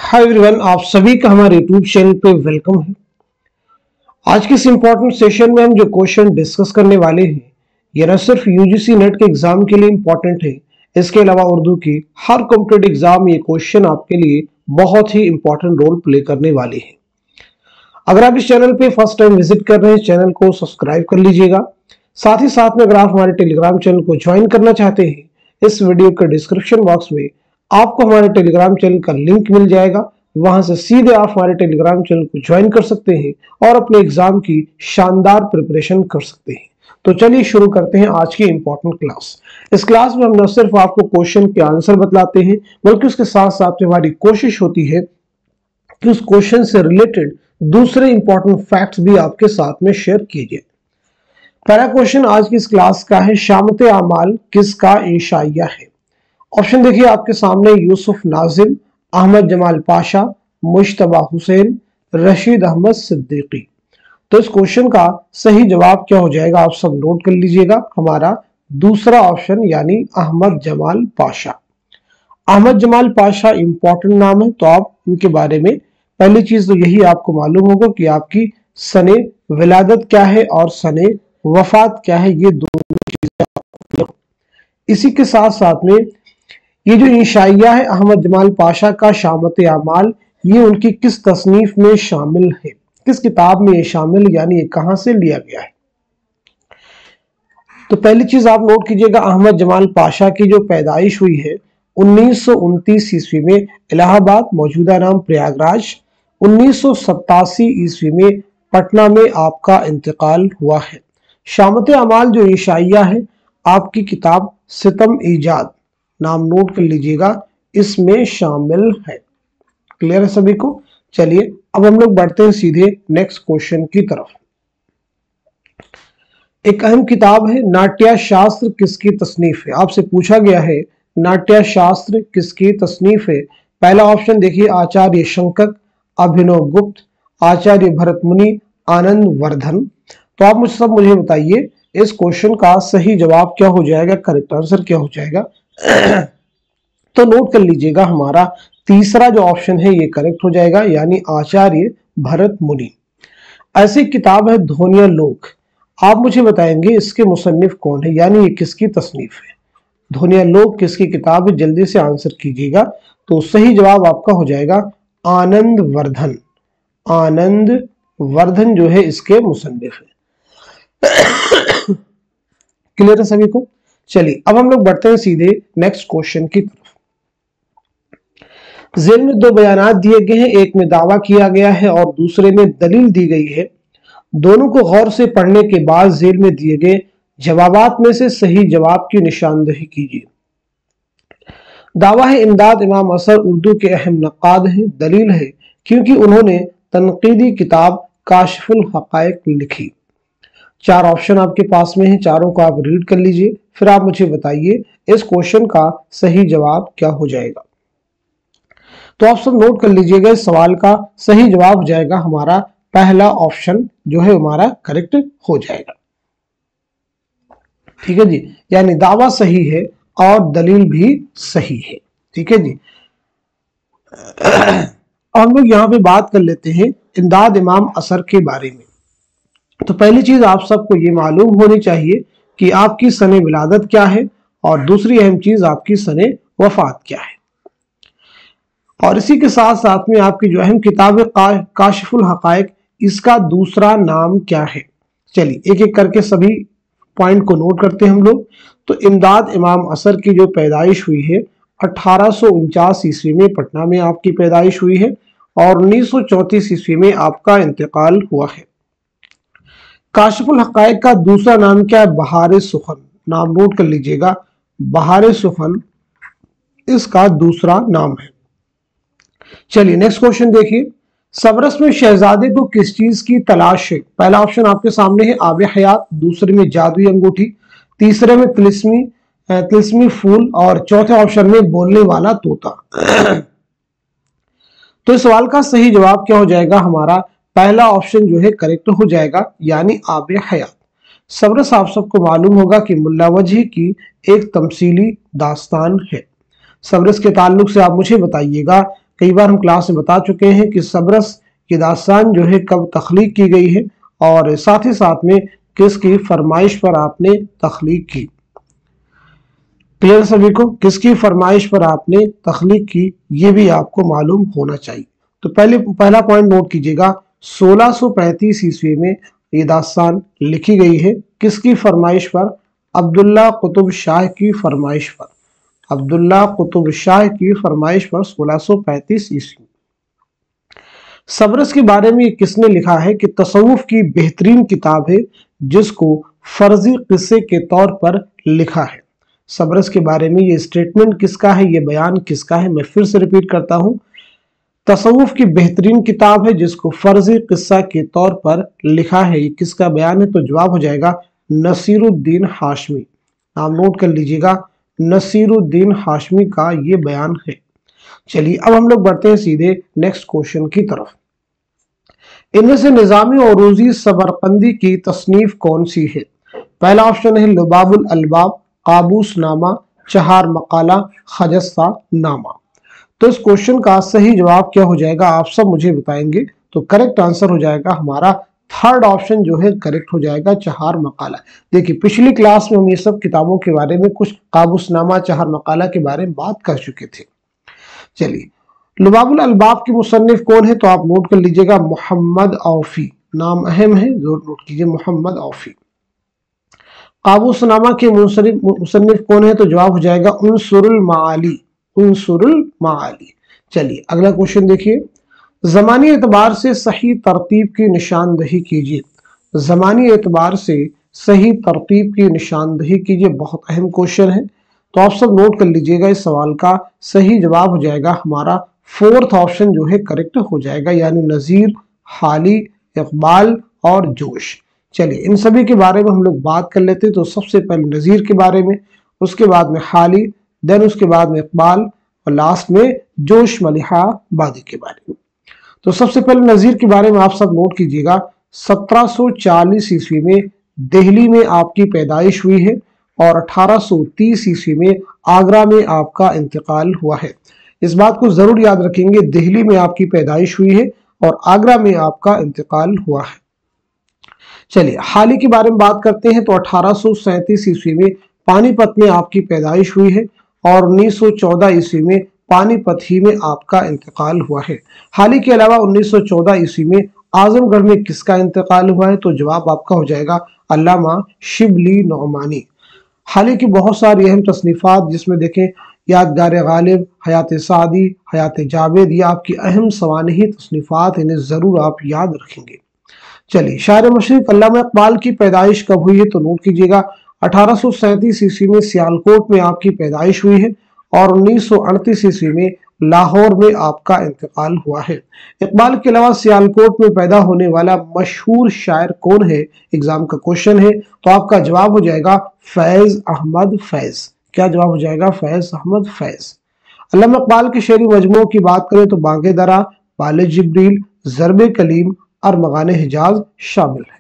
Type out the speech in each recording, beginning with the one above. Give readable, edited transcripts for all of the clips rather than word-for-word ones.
Hi everyone, आप सभी का हमारे यूट्यूब चैनल पे वेलकम है। आज के इस इम्पोर्टेंट सेशन में हम जो क्वेश्चन डिस्कस करने वाले हैं ये न सिर्फ यूजीसी नेट के एग्जाम के लिए इम्पोर्टेंट है, इसके अलावा उर्दू की हर कॉम्पिटेटिव एग्जाम में ये क्वेश्चन आपके लिए बहुत ही इंपॉर्टेंट रोल प्ले करने वाले हैं। अगर आप इस चैनल पे फर्स्ट टाइम विजिट कर रहे हैं, चैनल को सब्सक्राइब कर लीजिएगा। साथ ही साथ में अगर आप हमारे टेलीग्राम चैनल को ज्वाइन करना चाहते हैं, इस वीडियो के डिस्क्रिप्शन बॉक्स में आपको हमारे टेलीग्राम चैनल का लिंक मिल जाएगा। वहां से सीधे आप हमारे टेलीग्राम चैनल को ज्वाइन कर सकते हैं और अपने एग्जाम की शानदार प्रिपरेशन कर सकते हैं। तो चलिए शुरू करते हैं आज की इंपॉर्टेंट क्लास। इस क्लास में हम न सिर्फ आपको क्वेश्चन के आंसर बतलाते हैं, बल्कि उसके साथ साथ हमारी कोशिश होती है कि उस क्वेश्चन से रिलेटेड दूसरे इंपॉर्टेंट फैक्ट्स भी आपके साथ में शेयर किए जाए। पहला क्वेश्चन आज की इस क्लास का है, शामते आमाल किसका इंशाइया है? ऑप्शन देखिए आपके सामने, यूसुफ नाजिम, अहमद जमाल पाशा, मुश्तबा हुसैन, रशीद अहमद सिद्दीकी। तो इस क्वेश्चन का सही जवाब क्या हो जाएगा, आप सब नोट कर लीजिएगा। हमारा दूसरा ऑप्शन यानी अहमद जमाल पाशा। अहमद जमाल पाशा इंपॉर्टेंट नाम है, तो आप इनके बारे में पहली चीज तो यही आपको मालूम होगा कि आपकी सने विलादत क्या है और सने वफात क्या है, ये दोनों चीजें। इसी के साथ साथ में ये जो इंशाइया है अहमद जमाल पाशा का, शामते आमाल, ये उनकी किस तसनीफ में शामिल है, किस किताब में ये शामिल, यानी ये कहां से लिया गया है? तो पहली चीज आप नोट कीजिएगा, अहमद जमाल पाशा की जो पैदाइश हुई है 1929 ईस्वी में इलाहाबाद, मौजूदा नाम प्रयागराज। 1987 ईस्वी में पटना में आपका इंतकाल हुआ है। शामते आमाल जो इंशाइया है आपकी किताब सितम ईजाद, नाम नोट कर लीजिएगा, इसमें शामिल है। क्लियर है सभी को? चलिए अब हम लोग बढ़ते हैं सीधे नेक्स्ट क्वेश्चन की तरफ। एक अहम किताब है, नाट्य शास्त्र किसकी तसनीफ है? आपसे पूछा गया है नाट्य शास्त्र किसकी तसनीफ है। पहला ऑप्शन देखिए, आचार्य शंकर, अभिनव गुप्त, आचार्य भरत मुनि, आनंद वर्धन। तो आप मुझे बताइए इस क्वेश्चन का सही जवाब क्या हो जाएगा, करेक्ट आंसर क्या हो जाएगा? तो नोट कर लीजिएगा, हमारा तीसरा जो ऑप्शन है ये करेक्ट हो जाएगा, यानी आचार्य भरत मुनि। ऐसी किताब है ध्वनिया लोक। आप मुझे बताएंगे इसके मुसन्निफ कौन है, यानी ये किसकी तसनीफ है? ध्वनिया लोक किसकी किताब है, जल्दी से आंसर कीजिएगा। तो सही जवाब आपका हो जाएगा आनंद वर्धन। आनंद वर्धन जो है इसके मुसन्निफ है। क्लियर है सभी को? चलिए अब हम लोग बढ़ते हैं सीधे नेक्स्ट क्वेश्चन की तरफ। जेल में दो बयानात दिए गए हैं, एक में दावा किया गया है और दूसरे में दलील दी गई है। दोनों को गौर से पढ़ने के बाद जेल में दिए गए जवाबात में से सही जवाब की निशानदेही कीजिए। दावा है इमदाद इमाम असर उर्दू के अहम नक्काद हैं। दलील है क्योंकि उन्होंने तनकीदी किताब काशिफुल हकायक लिखी। चार ऑप्शन आपके पास में है, चारों को आप रीड कर लीजिए, फिर आप मुझे बताइए इस क्वेश्चन का सही जवाब क्या हो जाएगा। तो आप सब नोट कर लीजिएगा, इस सवाल का सही जवाब हो जाएगा हमारा पहला ऑप्शन जो है हमारा करेक्ट हो जाएगा। ठीक है जी, यानी दावा सही है और दलील भी सही है। ठीक है जी। हम लोग यहाँ पे बात कर लेते हैं इमदाद इमाम असर के बारे में। तो पहली चीज आप सबको ये मालूम होनी चाहिए कि आपकी सने विलादत क्या है, और दूसरी अहम चीज आपकी सने वफात क्या है। और इसी के साथ साथ में आपकी जो अहम किताब है काशिफुल हकायक, इसका दूसरा नाम क्या है? चलिए एक एक करके सभी पॉइंट को नोट करते हैं हम लोग। तो इमदाद इमाम असर की जो पैदाइश हुई है 1849 ईस्वी में पटना में आपकी पैदाइश हुई है और 1934 ईस्वी में आपका इंतकाल हुआ है। काशिफुल हकायक का दूसरा नाम क्या है? बहार सुखन। नाम नोट कर लीजिएगा, बहार सुखन इसका दूसरा नाम है। चलिए नेक्स्ट क्वेश्चन देखिए, सबरस में शहजादे को किस चीज की तलाश है? पहला ऑप्शन आपके सामने है आब हयात, दूसरे में जादुई अंगूठी, तीसरे में तिलिस्मी फूल और चौथे ऑप्शन में बोलने वाला तोता। तो इस सवाल का सही जवाब क्या हो जाएगा? हमारा पहला ऑप्शन जो है करेक्ट हो जाएगा, यानी आब हयात। सबरस आप सबको मालूम होगा कि मुल्ला वजह की एक तमसीली दास्तान है। सबरस के ताल्लुक से आप मुझे बताइएगा कई बार हम क्लास में बता चुके हैं कि सबरस की दास्तान जो है कब तख्लीक की गई है और साथ ही साथ में किसकी फरमाइश पर आपने तख्लीक की। क्लियर सभी को? किसकी फरमाइश पर आपने तख्लीक की ये भी आपको मालूम होना चाहिए। तो पहला पॉइंट नोट कीजिएगा, 1635 ईस्वी में ये दास्तान लिखी गई है। किसकी फरमाइश पर? अब्दुल्ला कुतुब शाह की फरमाइश पर। अब्दुल्ला कुतुब शाह की फरमाइश पर 1635 ईस्वी। सबरस के बारे में किसने लिखा है कि तसव्वुफ की बेहतरीन किताब है जिसको फर्जी किस्से के तौर पर लिखा है। सबरस के बारे में ये स्टेटमेंट किसका है, ये बयान किसका है? मैं फिर से रिपीट करता हूं, तसव्वुफ की बेहतरीन किताब है जिसको फर्जी किस्सा के तौर पर लिखा है, ये किसका बयान है? तो जवाब हो जाएगा नसीरुद्दीन हाशमी। आप नोट कर लीजिएगा, नसीरुद्दीन हाशमी का ये बयान है। चलिए अब हम लोग बढ़ते हैं सीधे नेक्स्ट क्वेश्चन की तरफ। इनमें से निजामी औरूजी सबरकंदी की तसनीफ कौन सी है? पहला ऑप्शन है लुबाबुल अलबाब, काबूस नामा, चहार मकाला, खजस्ता नामा। तो इस क्वेश्चन का सही जवाब क्या हो जाएगा आप सब मुझे बताएंगे। तो करेक्ट आंसर हो जाएगा हमारा थर्ड ऑप्शन जो है करेक्ट हो जाएगा, चहार मकाला। देखिए पिछली क्लास में हम ये सब किताबों के बारे में, कुछ काबूसनामा, चहार मकाला के बारे में बात कर चुके थे। चलिए लुबाबुल अलबाब के मुसन्निफ कौन है? तो आप नोट कर लीजिएगा, मोहम्मद औफी। नाम अहम है, जरूर नोट कीजिए, मोहम्मद औफी। काबूसनामा के मुसन्निफ कौन है? तो जवाब हो जाएगा उनसुरुल माआली, उनसुरुल माआली। चलिए अगला क्वेश्चन देखिए, ज़मानी एतबार से सही तरतीब की निशानदही कीजिए। ज़मानी एतबार से सही तरतीब की निशानदही कीजिए, बहुत अहम क्वेश्चन है। तो आप सब नोट कर लीजिएगा, इस सवाल का सही जवाब हो जाएगा हमारा फोर्थ ऑप्शन जो है करेक्ट हो जाएगा, यानी नज़ीर, हाली, इकबाल और जोश। चलिए इन सभी के बारे में हम लोग बात कर लेते हैं। तो सबसे पहले नज़ीर के बारे में, उसके बाद में हाली, देन उसके बाद में इकबाल और लास्ट में जोश मलिहाबादी के बारे में। तो सबसे पहले नज़ीर के बारे में आप सब नोट कीजिएगा, 1740 ईस्वी में दिल्ली में आपकी पैदाइश हुई है और 1830 ईस्वी में आगरा में आपका इंतकाल हुआ है। इस बात को जरूर याद रखेंगे, दिल्ली में आपकी पैदाइश हुई है और आगरा में आपका इंतकाल हुआ है। चलिए हाली के बारे में बात करते हैं। तो 1837 ईस्वी में पानीपत में आपकी पैदाइश हुई है और 1914 ईस्वी में पानीपत ही में आपका इंतकाल हुआ है। हाली के अलावा 1914 ईस्वी में आजमगढ़ में किसका इंतकाल हुआ है? तो जवाब आपका हो जाएगा अल्लामा शिबली नौमानी। हाली की बहुत सारी अहम तसनीफात, जिसमें देखें यादगार गालिब, हयात सादी, हयात जावेद, ये आपकी अहम सवानही तसनीफात, इन्हें जरूर आप याद रखेंगे। चलिए शायर मशरिक अल्लामा इकबाल की पैदाइश कब हुई है? तो नोट कीजिएगा, 1837 ईस्वी में सियालकोट में आपकी पैदाइश हुई है और 1938 ईस्वी में लाहौर में आपका इंतकाल हुआ है। इकबाल के अलावा सियालकोट में पैदा होने वाला मशहूर शायर कौन है? एग्जाम का क्वेश्चन है। तो आपका जवाब हो जाएगा फैज अहमद फैज। क्या जवाब हो जाएगा? फैज अहमद फैज। अल्लामा इकबाल के शेरी मजमूओं की बात करें तो बांगे दरा, बाले जिब्रील, ज़रबे कलीम और मगाने हिजाज शामिल है।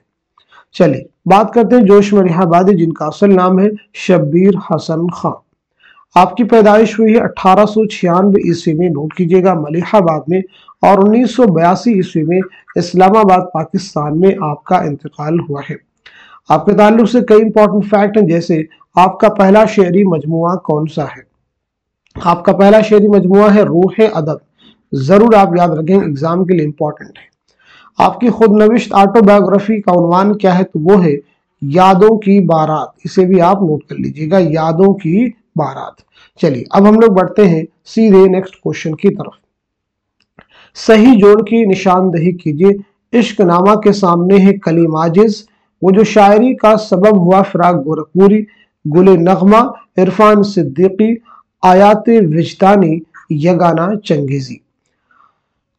चलिए बात करते हैं जोश मलिहाबादी, जिनका असल नाम है शब्बीर हसन खान। आपकी पैदाइश हुई है 1896 ईस्वी में, नोट कीजिएगा, मलिहाबाद में, और 1982 ईस्वी में इस्लामाबाद पाकिस्तान में आपका इंतकाल हुआ है। आपके ताल्लुक से कई इंपॉर्टेंट फैक्ट हैं, जैसे आपका पहला शेरी मजमुआ कौन सा है? आपका पहला शेरी मजमुआ है रूह अदब। जरूर आप याद रखें, एग्जाम के लिए इंपॉर्टेंट है। आपकी खुद नविश्त ऑटोबायोग्राफी का उन्वान क्या है? तो वो है यादों की बारात। इसे भी आप नोट कर लीजिएगा, यादों की बारात। चलिए अब हम लोग बढ़ते हैं सीधे नेक्स्ट क्वेश्चन की तरफ। सही जोड़ की निशानदही कीजिए। इश्क नामा के सामने है कलीम आजिज, वो जो शायरी का सबब हुआ फिराक गोरखपुरी, गुले नगमा इरफान सिद्दीकी, आयात विजदानी यगाना चंगेजी।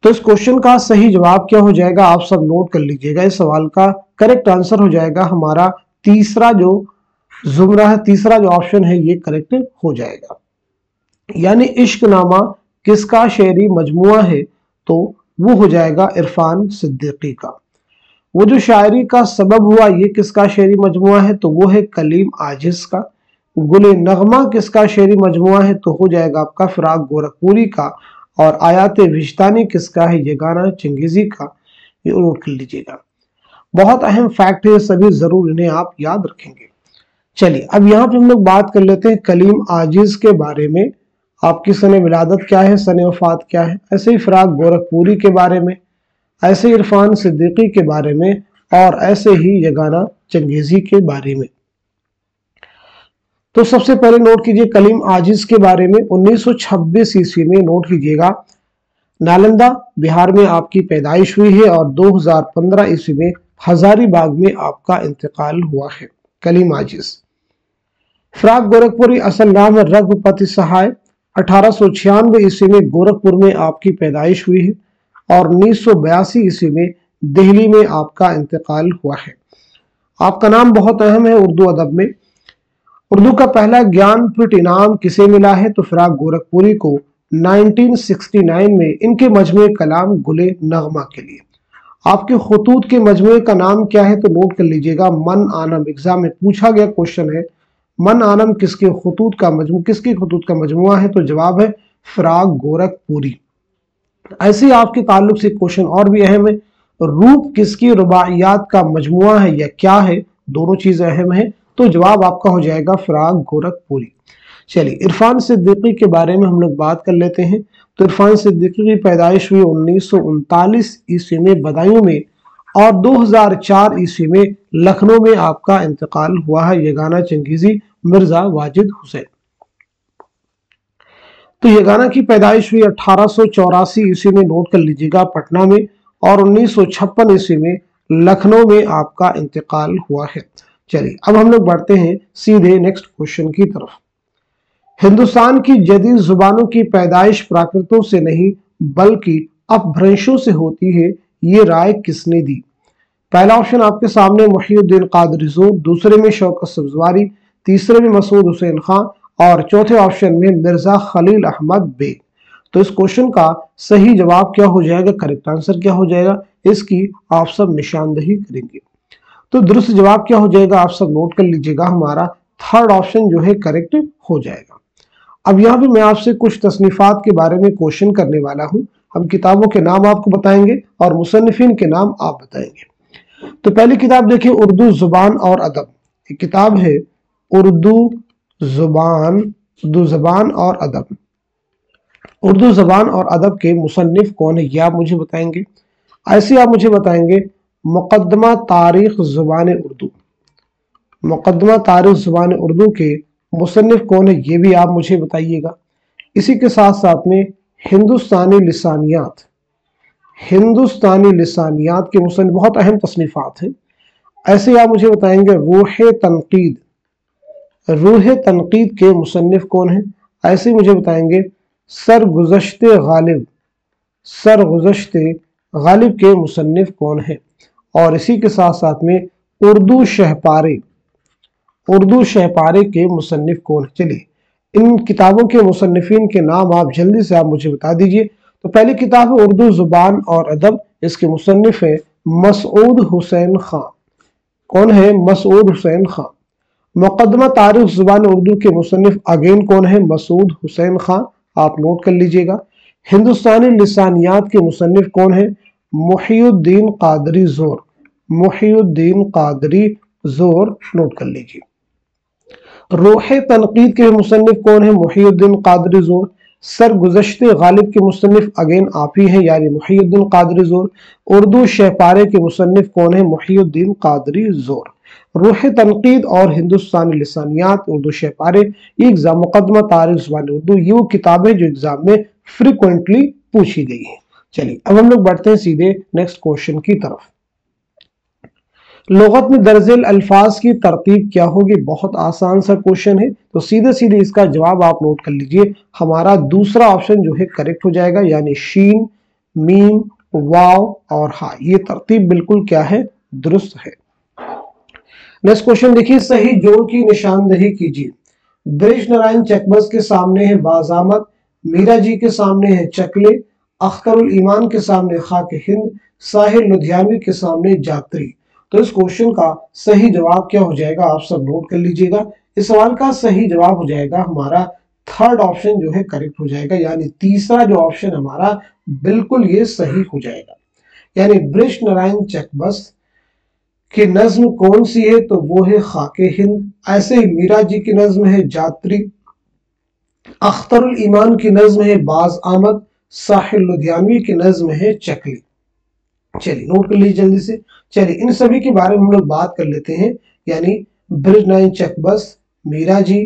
तो इस क्वेश्चन का सही जवाब क्या हो जाएगा? आप सब नोट कर लीजिएगा। इस सवाल का करेक्ट आंसर हो जाएगा हमारा तीसरा जो जुमरा है, तीसरा जो ऑप्शन है, ये करेक्ट हो जाएगा। यानी इश्क नामा किसका शेरी मजमुआ है? तो वो हो जाएगा इरफान सिद्दीकी का। वो जो शायरी का सबब हुआ, ये किसका शेरी मजमुआ है? तो वो है कलीम आजिज का। गुले नगमा किसका शेरी मजमुआ है? तो हो जाएगा आपका फिराक गोरखपुरी का। और आयात विजदानी किसका है? ये गाना चंगेजी का, ये नोट कर लीजिएगा। बहुत अहम फैक्ट है, सभी जरूर इन्हें आप याद रखेंगे। चलिए अब यहाँ पे हम लोग बात कर लेते हैं कलीम आजिज के बारे में। आपकी सने विलादत क्या है, सने वफात क्या है। ऐसे ही फिराक गोरखपुरी के बारे में, ऐसे इरफान सिद्दीकी के बारे में, और ऐसे ही ये गाना चंगेजी के बारे में। तो सबसे पहले नोट कीजिए कलीम आजिज के बारे में। 1926 ईस्वी में नोट कीजिएगा नालंदा बिहार में आपकी पैदाइश हुई है और 2015 ईस्वी में हजारीबाग में आपका इंतकाल हुआ है। कलीम आजिज। फिराक गोरखपुरी असल नाम है रघुपति सहाय। 1896 ईस्वी में गोरखपुर में आपकी पैदाइश हुई है और 1982 ईस्वी में दिल्ली में आपका इंतकाल हुआ है। आपका नाम बहुत अहम है उर्दू अदब में। उर्दू का पहला ज्ञानपीठ इनाम किसे मिला है? तो फिराक गोरखपुरी को 1969 में इनके मजमूए कलाम गुले नगमा के लिए। आपके खुतूत के मजमूए का नाम क्या है? तो नोट कर लीजिएगा मन आनम। एग्जाम में पूछा गया क्वेश्चन है मन आनम किसके खुतूत का मजमुआ है? तो जवाब है फिराक गोरखपुरी। ऐसे ही आपके ताल्लुक से क्वेश्चन और भी अहम है, रूप किसकी रुबाइयात का मजमुआ है या क्या है? दोनों चीजें अहम है, तो जवाब आपका हो जाएगा फिराक गोरखपुरी। चलिए इरफान सिद्दीकी के बारे में हम लोग बात कर लेते हैं। तो इरफान सिद्दीकी की पैदाइश हुई 1939 ईस्वी में बदायूं में और 2004 ईस्वी में लखनऊ में आपका इंतकाल हुआ है। ये गाना चंगेजी मिर्जा वाजिद हुसैन। तो ये गाना की पैदाइश हुई 1884 ईस्वी में, नोट कर लीजिएगा, पटना में, और 1956 ईस्वी में लखनऊ में आपका इंतकाल हुआ है। चलिए अब हम लोग बढ़ते हैं सीधे नेक्स्ट क्वेश्चन की तरफ। हिंदुस्तान की जदीद जुबानों की पैदाइश प्राकृतों से नहीं बल्कि अपभ्रंशों से होती है, ये राय किसने दी? पहला ऑप्शन आपके सामने मुहिउद्दीन कादरी ज़ोर, दूसरे में शौकत सब्जवारी, तीसरे में मसूद हुसैन खान और चौथे ऑप्शन में मिर्जा खलील अहमद बेग। तो इस क्वेश्चन का सही जवाब क्या हो जाएगा, करेक्ट आंसर क्या हो जाएगा, इसकी आप सब निशानदही करेंगे। तो दुरुस्त जवाब क्या हो जाएगा, आप सब नोट कर लीजिएगा, हमारा थर्ड ऑप्शन जो है करेक्ट हो जाएगा। अब यहाँ पे मैं आपसे कुछ तसनीफात के बारे में क्वेश्चन करने वाला हूँ। हम किताबों के नाम आपको बताएंगे और मुसन्निफिन के नाम आप बताएंगे। तो पहली किताब देखिए उर्दू जुबान और अदब। ये किताब है उर्दू जुबान और अदब। उर्दू जुबान और अदब के मुसन्निफ कौन है, ये आप मुझे बताएंगे। ऐसे आप मुझे बताएंगे मुकद्दमा तारीख जुबान उर्दू। मुकद्दमा तारीख जुबान उर्दू के मुसन्निफ कौन है, ये भी आप मुझे बताइएगा। इसी के साथ साथ में हिंदुस्तानी लिसानियात के मुसन्निफ, बहुत अहम तसनीफात हैं। ऐसे आप मुझे बताएंगे रूह तनकीद के मुसन्निफ कौन है। ऐसे मुझे बताएंगे सरगुज़श्ते गालिब के मुसन्निफ कौन है। और इसी के साथ साथ में उर्दू शहपारे के मुसन्निफ कौन है। चलिए इन किताबों के मुसन्निफिन के नाम आप जल्दी से आप मुझे बता दीजिए। तो पहली किताब है उर्दू जुबान और अदब, इसके मुसन्निफ है मसूद हुसैन खां। कौन है, मसूद हुसैन खां। मुकद्दमा तारीख जुबान उर्दू के मुसन्निफ अगेन कौन है, मसूद हुसैन खां, आप नोट कर लीजिएगा। हिंदुस्तानी लिसानियात के मुसन्निफ कौन है, मुहिउद्दीन कादरी ज़ोर, नोट कर लीजिए। रूह तनकीद के मुसन्निफ कौन है, मुहिउद्दीन कादरी ज़ोर। सरगुज़श्ते गालिब के मुसन्निफ अगेन आप ही हैं, यानी मुहिउद्दीन कादरी ज़ोर। उर्दू शहपारे के मुसन्निफ कौन है, मुहिउद्दीन कादरी ज़ोर। रूह तनकीद और हिंदुस्तानी लिसानियात, उर्दू शहपारे, ये एग्जाम मुकद्दमा तारीख ज़ुबान उर्दू, ये वो किताबें जो एग्जाम में फ्रिक्वेंटली पूछी गई है। चलिए अब हम लोग बढ़ते हैं सीधे नेक्स्ट क्वेश्चन की तरफ। लुगत में दर्जेल अल्फाज की तरतीब क्या होगी, बहुत आसान सा क्वेश्चन है, तो सीधे सीधे इसका जवाब आप नोट कर लीजिए। हमारा दूसरा ऑप्शन जो है करेक्ट हो जाएगा, यानी शीन, मीम, वाव और हा, ये तरतीब बिल्कुल क्या है, दुरुस्त है। नेक्स्ट क्वेश्चन देखिए, सही जोड़ की निशानदही कीजिए। ब्रिज नारायण चकबस के सामने है बाज़ामत, मीरा जी के सामने है चकले, अख्तरुल ईमान के सामने खाक हिंद, साहिर लुधियानवी के सामने जात्री। तो इस क्वेश्चन का सही जवाब क्या हो जाएगा, आप सब नोट कर लीजिएगा। इस सवाल का सही जवाब हो जाएगा हमारा थर्ड ऑप्शन जो है करेक्ट हो जाएगा, यानी तीसरा जो ऑप्शन हमारा बिल्कुल ये सही हो जाएगा। यानी बृज नारायण चकबस्त की नज्म कौन सी है, तो वो है खाके हिंद। ऐसे ही मीरा जी की नज्म है जात्री, अख्तरुल ईमान की नज्म है बाज आमद, साहिल लुधियानवी की नज्म है चकली। चलिए नोट कर लीजिए जल्दी से। चलिए इन सभी के बारे में हम लोग बात कर लेते हैं, यानी बृज नारायण चकबस्त, मीरा जी,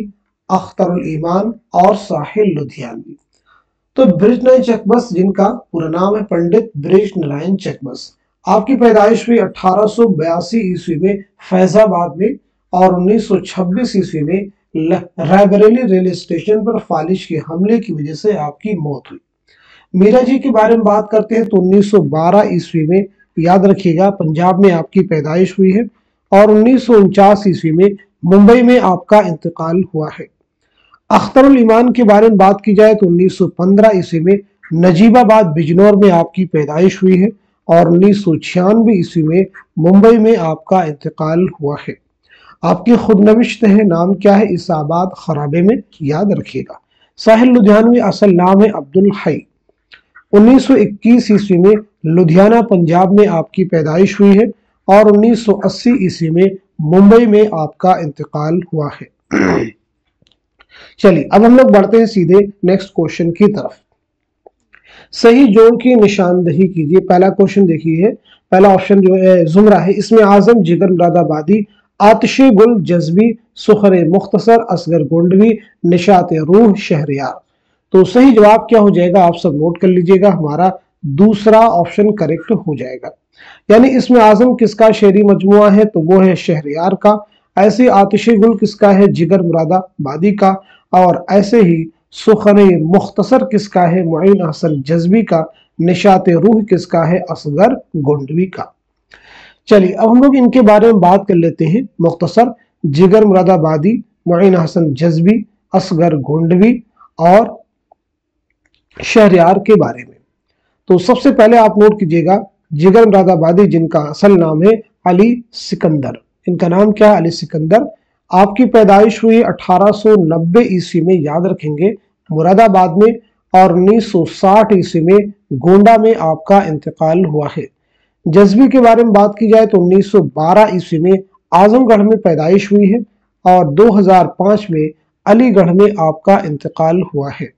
अख्तरुल ईमान और साहिल लुधियानवी। तो बृज नारायण चकबस्त जिनका पूरा नाम है पंडित बृज नारायण चकबस्त, आपकी पैदाइश हुई 1882 ईस्वी में फैजाबाद में और 1926 ईस्वी में रायबरेली रेलवे स्टेशन पर फालिज के हमले की वजह से आपकी मौत हुई। मीरा जी के बारे में बात करते हैं तो 1912 ईस्वी में, याद रखिएगा, पंजाब में आपकी पैदाइश हुई है और 1949 ईस्वी में मुंबई में आपका इंतकाल हुआ है। अख्तरुल ईमान के बारे में बात की जाए तो 1915 ईस्वी में नजीबाबाद बिजनौर में आपकी पैदाइश हुई है और 1996 ईस्वी में मुंबई में आपका इंतकाल हुआ है। आपकी खुदनविश्त है, नाम क्या है, इसाबाद खराबे में, याद रखिएगा। साहिल लुधियानवी असल नाम है अब्दुल हई। 1921 ईस्वी में लुधियाना पंजाब में आपकी पैदाइश हुई है और 1980 ईस्वी में मुंबई में आपका इंतकाल हुआ है। चलिए अब हम लोग बढ़ते हैं सीधे नेक्स्ट क्वेश्चन की तरफ। सही जोड़ की निशानदही कीजिए। पहला क्वेश्चन देखिए, पहला ऑप्शन जो है जुमरा है, इसमें आजम, जिगर मुरादाबादी, आतिशे गुल जज्बी, सुखरे मुख्तसर, असगर गोंडवी, निशात रूह, शहरियार। तो सही जवाब क्या हो जाएगा, आप सब नोट कर लीजिएगा, हमारा दूसरा ऑप्शन करेक्ट हो जाएगा। यानी इसमें आजम किसका शेरी मजमुआ है, तो वो है शहरियार का। ऐसे आतिशे गुल किसका है, जिगर मुरादाबादी का। और ऐसे ही सुखरे मुख्तसर किसका है, मुईन हसन जज्बी का। निशात रूह किसका है, असगर गोंडवी का। चलिए अब हम लोग इनके बारे में बात कर लेते हैं मुख्तसर। जिगर मुरादाबादी, मुईन हसन जज्बी, असगर गोंडवी और शहरियार के बारे में। तो सबसे पहले आप नोट कीजिएगा, जिगर मुरादाबादी जिनका असल नाम है अली सिकंदर, इनका नाम क्या है, अली सिकंदर। आपकी पैदाइश हुई 1890 ईस्वी में, याद रखेंगे, मुरादाबाद में और 1960 ईस्वी में गोंडा में आपका इंतकाल हुआ है। जज्बी के बारे में बात की जाए तो 1912 ईस्वी में आजमगढ़ में पैदाइश हुई है और 2005 में अलीगढ़ में आपका इंतकाल हुआ है।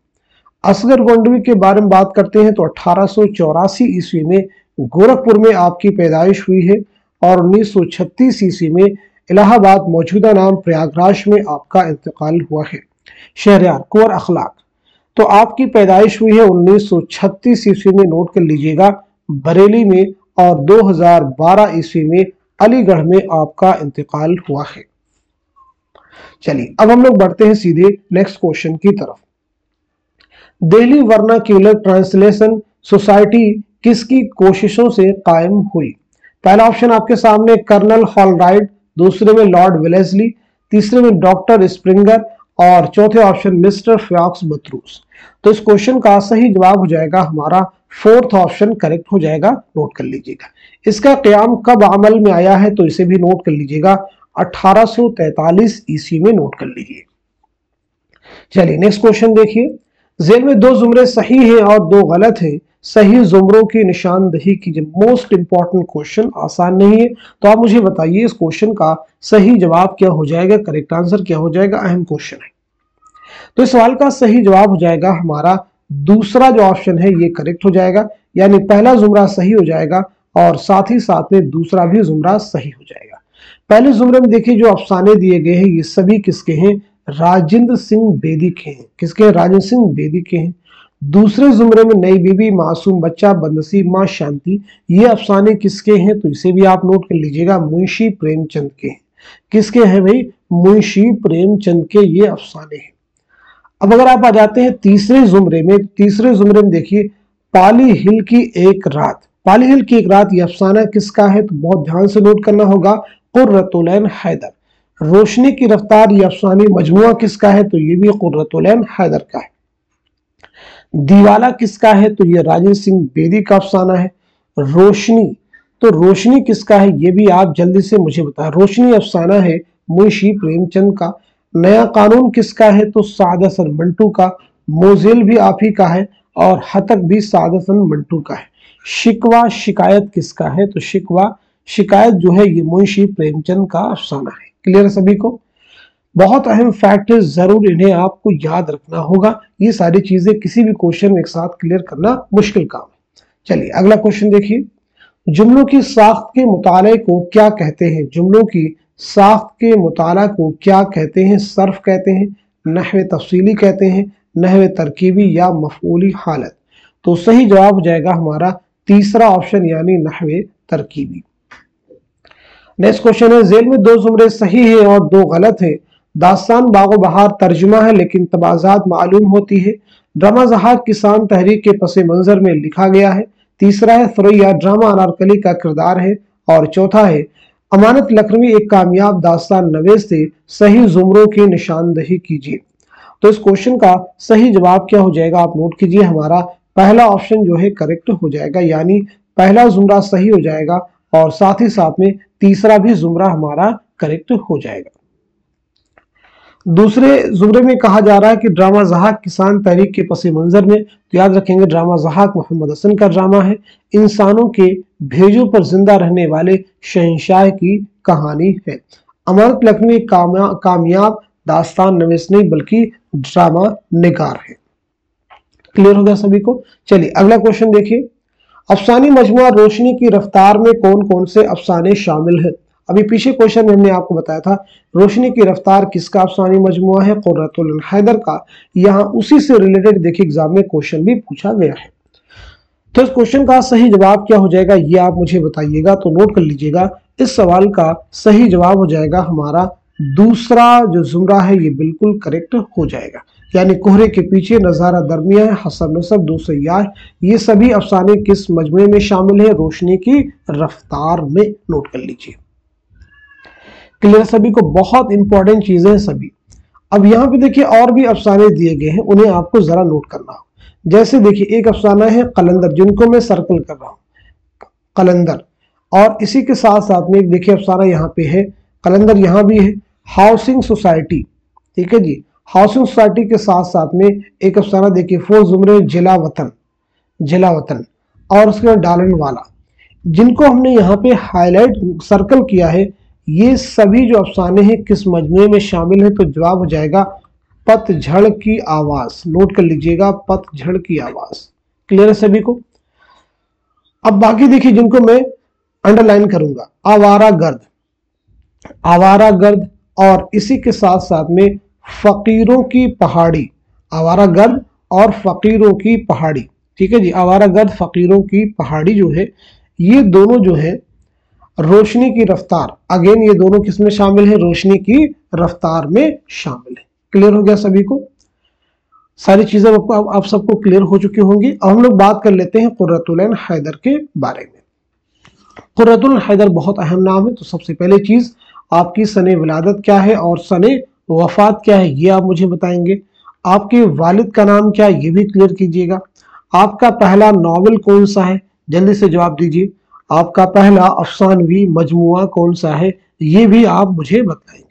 असगर गोंडवी के बारे में बात करते हैं तो 1884 ईस्वी में गोरखपुर में आपकी पैदाइश हुई है और 1936 ईस्वी में इलाहाबाद, मौजूदा नाम प्रयागराज में आपका इंतकाल हुआ है। शहरियार कुंवर अखलाक, तो आपकी पैदाइश हुई है 1936 ईस्वी में, नोट कर लीजिएगा, बरेली में और 2012 ईस्वी में अलीगढ़ में आपका इंतकाल हुआ है। चलिए अब हम लोग बढ़ते हैं सीधे नेक्स्ट क्वेश्चन की तरफ। दिल्ली वर्नाक्यूलर ट्रांसलेशन सोसाइटी किसकी कोशिशों से कायम हुई? पहला ऑप्शन आपके सामने कर्नल हॉलराइट, दूसरे में लॉर्ड वेलेस्ली, तीसरे में डॉक्टर स्प्रिंगर और चौथे ऑप्शन मिस्टर फॉक्स बतरूस। तो इस क्वेश्चन का सही जवाब हो जाएगा हमारा फोर्थ ऑप्शन करेक्ट हो जाएगा, नोट कर लीजिएगा। इसका क़याम कब अमल में आया है, तो इसे भी नोट कर लीजिएगा, 1843 ईस्वी में, नोट कर लीजिए। चलिए नेक्स्ट क्वेश्चन देखिए, जेल में दो जुमरे सही हैं और दो गलत हैं, सही जुमरों की निशानदही कीजिए। मोस्ट इंपॉर्टेंट क्वेश्चन, आसान नहीं है, तो आप मुझे बताइए इस क्वेश्चन का सही जवाब क्या हो जाएगा, करेक्ट आंसर क्या हो जाएगा, अहम क्वेश्चन है। तो इस सवाल का सही जवाब हो जाएगा हमारा दूसरा जो ऑप्शन है ये करेक्ट हो जाएगा, यानी पहला जुमरा सही हो जाएगा और साथ ही साथ में दूसरा भी जुमरा सही हो जाएगा। पहले जुमरे में देखिए जो अफसाने दिए गए हैं ये सभी किसके हैं, राजेंद्र सिंह बेदी के हैं। किसके हैं, राजेंद्र सिंह बेदी के हैं। दूसरे जुमरे में नई बीबी, मासूम बच्चा, बदनसीब मां, शांति, ये अफसाने किसके हैं, तो इसे भी आप नोट कर लीजिएगा, मुंशी प्रेमचंद के हैं। किसके हैं भाई, मुंशी प्रेमचंद के ये अफसाने हैं। अब अगर आप आ जाते हैं तीसरे जुमरे में देखिए पाली हिल की एक रात। पाली हिल की एक रात ये अफसाना किसका है, तो बहुत ध्यान से नोट करना होगा, कुर्रतुलैन हैदर। रोशनी की रफ्तार ये अफसानी मजमुआ किसका है, तो ये भी कुर्रतुलैन हैदर का है। दीवाला किसका है, तो ये राजेंद्र सिंह बेदी का अफसाना है। रोशनी, तो रोशनी किसका है ये भी आप जल्दी से मुझे बताएं। रोशनी अफसाना है मुंशी प्रेमचंद का। नया कानून किसका है? तो साद हसन मंटू का। मोजेल भी आप ही का है और हतक भी साद हसन मंटू का है। शिकवा शिकायत किसका है? तो शिकवा शिकायत जो है ये मुंशी प्रेमचंद का अफसाना है। क्लियर है सभी को? बहुत अहम फैक्ट है, जरूर इन्हें आपको याद रखना होगा। ये सारी चीजें किसी भी क्वेश्चन में एक साथ क्लियर करना मुश्किल काम है। चलिए अगला क्वेश्चन देखिए, जुमलों की साख्त के मुताले को क्या कहते हैं? जुमलों की साख्त के मुताला को क्या कहते हैं? सर्फ कहते हैं, नहवे तफसीली कहते हैं, नहवे तरकीबी या मफऊली हालत? तो सही जवाब हो जाएगा हमारा तीसरा ऑप्शन यानी नहवे तरकीबी। नेक्स्ट क्वेश्चन है, झेल में दो जुमरे सही है और दो गलत है। दास्तान बागो बहार तर्जुमा है लेकिन तबाजात मालूम होती है। ड्रामा जहाज किसान तहरीक के पस मंजर में लिखा गया है। तीसरा है सुरैया ड्रामा अनारकली का किरदार है। और चौथा है अमानत लखनवी एक कामयाब दास्तान नवेश थे। सही जुमरों की निशानदही कीजिए। तो इस क्वेश्चन का सही जवाब क्या हो जाएगा? आप नोट कीजिए, हमारा पहला ऑप्शन जो है करेक्ट हो जाएगा, यानी पहला जुमरा सही हो जाएगा और साथ ही साथ में तीसरा भी जुमरा हमारा करेक्ट हो जाएगा। दूसरे जुमरे में कहा जा रहा है कि ड्रामा ज़हाक किसान तहरीक के पस मंजर में, तो याद रखेंगे ड्रामा ज़हाक मोहम्मद हसन का ड्रामा है। इंसानों के भेजों पर जिंदा रहने वाले शहंशाह की कहानी है। अमानत लखनवी कामयाब दास्तान नवीस नहीं बल्कि ड्रामा निगार है। क्लियर हो गया सभी को? चलिए अगला क्वेश्चन देखिए, अफसानी मजमुआ रोशनी की रफ्तार में कौन कौन से अफसाने शामिल हैं? अभी पीछे क्वेश्चन में हमने आपको बताया था रोशनी की रफ्तार किसका अफसानी मजमुआ है? कुर्रतुल हैदर का। यहाँ उसी से रिलेटेड देखिए एग्जाम में क्वेश्चन भी पूछा गया है। तो इस क्वेश्चन का सही जवाब क्या हो जाएगा ये आप मुझे बताइएगा, तो नोट कर लीजिएगा। इस सवाल का सही जवाब हो जाएगा हमारा दूसरा जो जुमरा है ये बिल्कुल करेक्ट हो जाएगा, यानी कोहरे के पीछे, नजारा दरमिया, हसन नसब, दो सयाह, ये सभी अफसाने किस मजमुए में शामिल है? रोशनी की रफ्तार में। नोट कर लीजिए। क्लियर सभी को? बहुत इंपॉर्टेंट चीजें हैं सभी। अब यहाँ पे देखिए और भी अफसाने दिए गए हैं, उन्हें आपको जरा नोट करना हो। जैसे देखिए एक अफसाना है कलंदर, जिनको मैं सर्कल कर रहा हूं, कलंदर। और इसी के साथ साथ में एक देखिए अफसाना यहाँ पे है, कलंदर यहाँ भी है, हाउसिंग सोसाइटी। ठीक है जी, हाउसिंग सोसाइटी के साथ साथ में एक अफसाना देखिए फोर जुमरे जिला वतन, जिला वतन, और उसके बाद डालन वाला, जिनको हमने यहाँ पे हाईलाइट सर्कल किया है। ये सभी जो अफसाने हैं किस मजमुए में शामिल है? तो जवाब हो जाएगा पतझड़ की आवाज। नोट कर लीजिएगा, पतझड़ की आवाज। क्लियर है सभी को? अब बाकी देखिए जिनको मैं अंडरलाइन करूंगा, आवारा गर्द, आवारा गर्द, और इसी के साथ साथ में फकीरों की पहाड़ी, आवारा गर्द और फकीरों की पहाड़ी। ठीक है जी, आवारा गर्द फकीरों की पहाड़ी जो है, ये दोनों जो है रोशनी की रफ्तार, अगेन ये दोनों किसमें शामिल है? रोशनी की रफ्तार में शामिल है। क्लियर हो गया सभी को? सारी चीजें आप सबको क्लियर हो चुकी होंगी। अब हम लोग बात कर लेते हैं कुर्रतुल हैदर के बारे में। कुर्रतुल हैदर बहुत अहम नाम है, तो सबसे पहले चीज आपकी सने विलादत क्या है और सने वफात क्या है ये आप मुझे बताएंगे। आपके वालिद का नाम क्या है ये भी क्लियर कीजिएगा। आपका पहला नॉवेल कौन सा है? जल्दी से जवाब दीजिए। आपका पहला अफसानवी मजमुआ कौन सा है ये भी आप मुझे बताएंगे।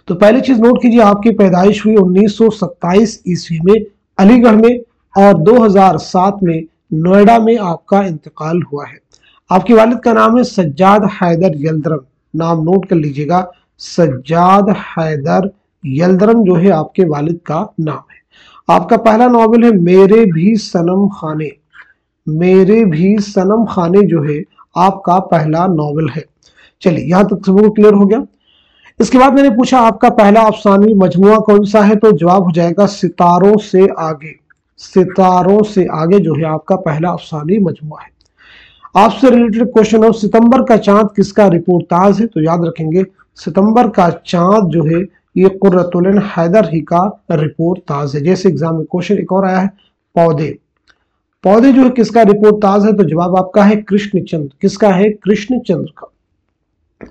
तो पहली चीज नोट कीजिए, आपकी पैदाइश हुई 1927 ईस्वी में अलीगढ़ में, और 2007 में नोएडा में आपका इंतकाल हुआ है। आपके वालिद का नाम है सज्जाद हैदर यल्दरम, नाम नोट कर लीजिएगा, सज्जाद हैदर यल्दरम जो है आपके वालिद का नाम है। आपका पहला नॉवेल है मेरे भी सनम खाने, मेरे भी सनम खाने जो है आपका पहला नॉवेल है। चलिए यहां तक सबको क्लियर हो गया। इसके बाद मैंने पूछा आपका पहला अफसानवी मजमुआ कौन सा है? तो जवाब हो जाएगा सितारों से आगे, सितारों से आगे जो है आपका पहला अफसानवी मजमुआ है। आपसे रिलेटेड क्वेश्चन हो, सितंबर का चांद किसका रिपोर्टाज है? तो याद रखेंगे सितंबर का चांद जो है ये कुर्रतुल हैदर ही का रिपोर्टाज है। जैसे एग्जाम में क्वेश्चन एक और आया है, पौधे, पौधे जो है किसका रिपोर्टाज है? तो जवाब आपका है कृष्णचंद्र, किसका है? कृष्णचंद्र का।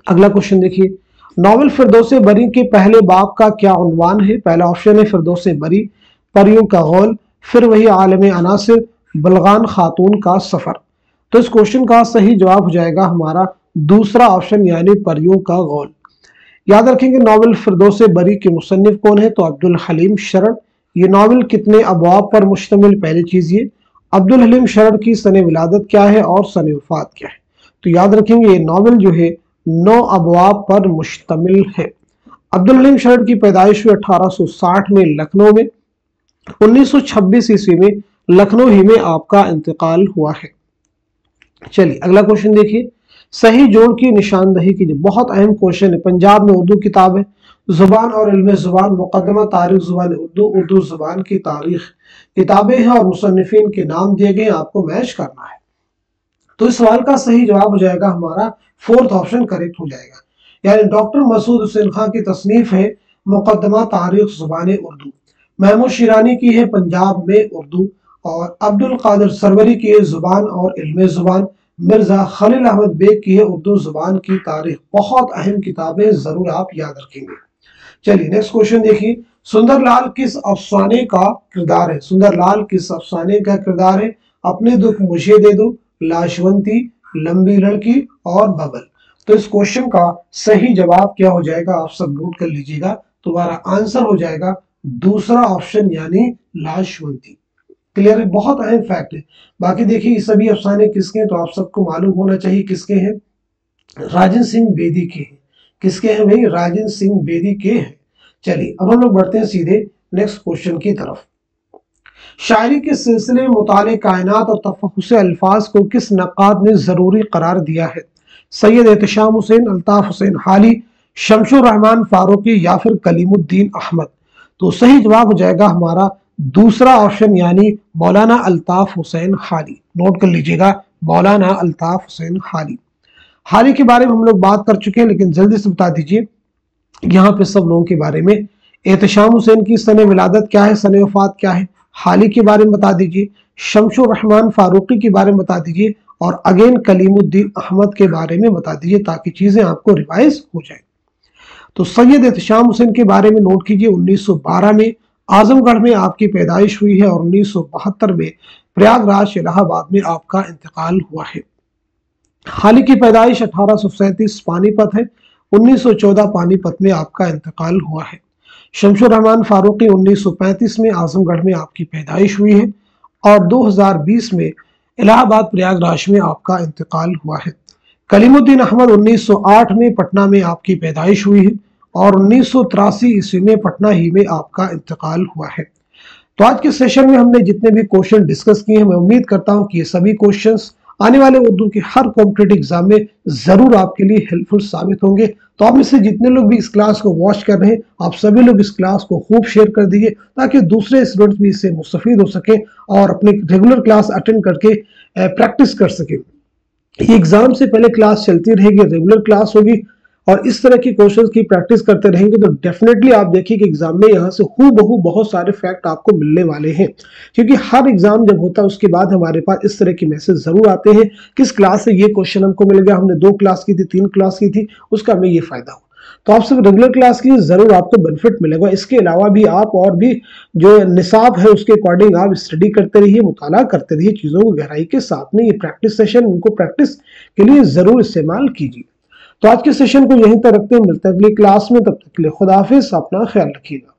अगला क्वेश्चन देखिए, नॉवेल फिरदौसे बरी के पहले बाब का क्या उन्वान है? पहला ऑप्शन है फिरदौसे बरी, परियों का गौल, फिर वही आलम अनासिर, बलगान खातून का सफर। तो इस क्वेश्चन का सही जवाब हो जाएगा हमारा दूसरा ऑप्शन यानी परियों का गौल। याद रखेंगे नावल फिरदौस बरी के मुसन्निफ कौन है? तो अब्दुल हलीम शरण। ये नावल कितने अबवाब पर मुश्तमिल? पहली चीज ये अब्दुल हलीम शरण की सने विलादत क्या है और सने वफात क्या है? तो याद रखेंगे ये नावल जो है 9 अबवाब पर मुश्तमिल है। अब्दुल हलीम शरण की पैदाइश हुई 1860 में लखनऊ में। 1926 ईस्वी में लखनऊ ही में आपका इंतकाल हुआ है। चलिए अगला क्वेश्चन देखिए, सही जोड़ की निशानदही कीजिए। बहुत अहम क्वेश्चन है। पंजाब में उर्दू किताब है, जुबान और इल्म जुबान, मुकदमा तारीख जुबान उर्दू, उर्दू जुबान की तारीख किताबें हैं और मुसन्निफिन के नाम दिए गए, आपको मैच करना है। तो इस सवाल का सही जवाब हो जाएगा हमारा 4th ऑप्शन करेक्ट हो जाएगा। यानी डॉक्टर मसूद हुसैन खान की तसनीफ है मुकदमा तारीख जुबान उर्दू, महमूद शिरानी की है पंजाब में उर्दू, और अब्दुल कादिर सरवरी की है जुबान और इल्म जुबान, मिर्जा खलील अहमद बेग की है उर्दू जुबान की तारीख। बहुत अहम किताबें, जरूर आप याद रखेंगे। चलिए नेक्स्ट क्वेश्चन देखिए, सुंदरलाल किस अफसाने का किरदार है? सुंदरलाल किस अफसाने का किरदार है? अपने दुख मुझे दे दो, लाशवंती, लंबी लड़की और बबल। तो इस क्वेश्चन का सही जवाब क्या हो जाएगा? आप सब नोट कर लीजिएगा। तुम्हारा आंसर हो जाएगा दूसरा ऑप्शन यानी लाशवंती। क्लियर है? बहुत अहम फैक्ट है। बाकी देखिए ये सभी अफसाने किसके हैं? तो आप सबको मालूम होना चाहिए किसके हैं। राजन सिंह बेदी के हैं। किसके हैं भाई? राजन सिंह बेदी के हैं। चलिए अब हम लोग बढ़ते हैं सीधे नेक्स्ट क्वेश्चन की तरफ। शायरी के सिलसिले में मुताले कायनात और तफहुस अल्फाज को किस नक़ाद ने जरूरी करार दिया है? सैयद एहतशाम हुसैन, अल्ताफ हुसैन हाली, शमशुर रहमान फारूकी या फिर कलीमुद्दीन अहमद। तो सही जवाब हो जाएगा हमारा दूसरा ऑप्शन यानी मौलाना अल्ताफ हुसैन हाली। नोट कर लीजिएगा, मौलाना अल्ताफ हुसैन हाली। हाली के बारे में हम लोग बात कर चुके हैं, लेकिन जल्दी से बता दीजिए यहाँ पे सब लोगों के बारे में। एहतशाम हुसैन की सने विलादत क्या है, सने वफात क्या है? हाली के बारे में बता दीजिए, शमशुर रहमान फारूकी के बारे में बता दीजिए, और अगेन कलीमुद्दीन अहमद के बारे में बता दीजिए, ताकि चीजें आपको रिवाइज हो जाए। तो सैयद एहतशाम हुसैन के बारे में नोट कीजिए, 1912 में आजमगढ़ में आपकी पैदाइश हुई है और 1972 में प्रयागराज इलाहाबाद में आपका इंतकाल हुआ है। हाली की पैदाइश 1837 पानीपत है, 1914 पानीपत में आपका इंतकाल हुआ है। शमशुर रहमान फारूकी 1935 में आजमगढ़ में आपकी पैदाइश हुई है और 2020 में इलाहाबाद प्रयागराज में आपका इंतकाल हुआ है। कलीमुद्दीन अहमद 1908 में पटना में आपकी पैदाइश हुई है और 1983 ईस्वी में पटना ही में आपका इंतकाल हुआ है। तो आज के सेशन में हमने जितने भी क्वेश्चन डिस्कस किए हैं, मैं उम्मीद करता हूं कि ये सभी क्वेश्चंस आने वाले उर्दू के हर कॉम्पिटिटिव एग्जाम में जरूर आपके लिए हेल्पफुल साबित होंगे। तो आप में से जितने लोग भी इस क्लास को वॉच कर रहे हैं, आप सभी लोग इस क्लास को खूब शेयर कर दीजिए, ताकि दूसरे स्टूडेंट्स भी इससे मुस्तफीद हो सके और अपने रेगुलर क्लास अटेंड करके प्रैक्टिस कर सके। ये एग्जाम से पहले क्लास चलती रहेगी, रेगुलर क्लास होगी, और इस तरह की क्वेश्चंस की प्रैक्टिस करते रहेंगे तो डेफिनेटली आप देखिए कि एग्जाम में यहाँ से हूबहू बहुत सारे फैक्ट आपको मिलने वाले हैं। क्योंकि हर एग्जाम जब होता है उसके बाद हमारे पास इस तरह के मैसेज जरूर आते हैं, किस क्लास से ये क्वेश्चन हमको मिल गया, हमने 2 क्लास की थी, 3 क्लास की थी, उसका हमें ये फायदा हो। तो आप सब रेगुलर क्लास की जरूर आपको बेनिफिट मिलेगा। इसके अलावा भी आप और भी जो निसाब है उसके अकॉर्डिंग आप स्टडी करते रहिए, मुताला करते रहिए चीजों को गहराई के साथ में। ये प्रैक्टिस सेशन उनको प्रैक्टिस के लिए जरूर इस्तेमाल कीजिए। तो आज के सेशन को यहीं तक रखते हैं, मिलते हैं अगली क्लास में। तब तक के लिए खुदा हाफिज, अपना ख्याल रखिएगा।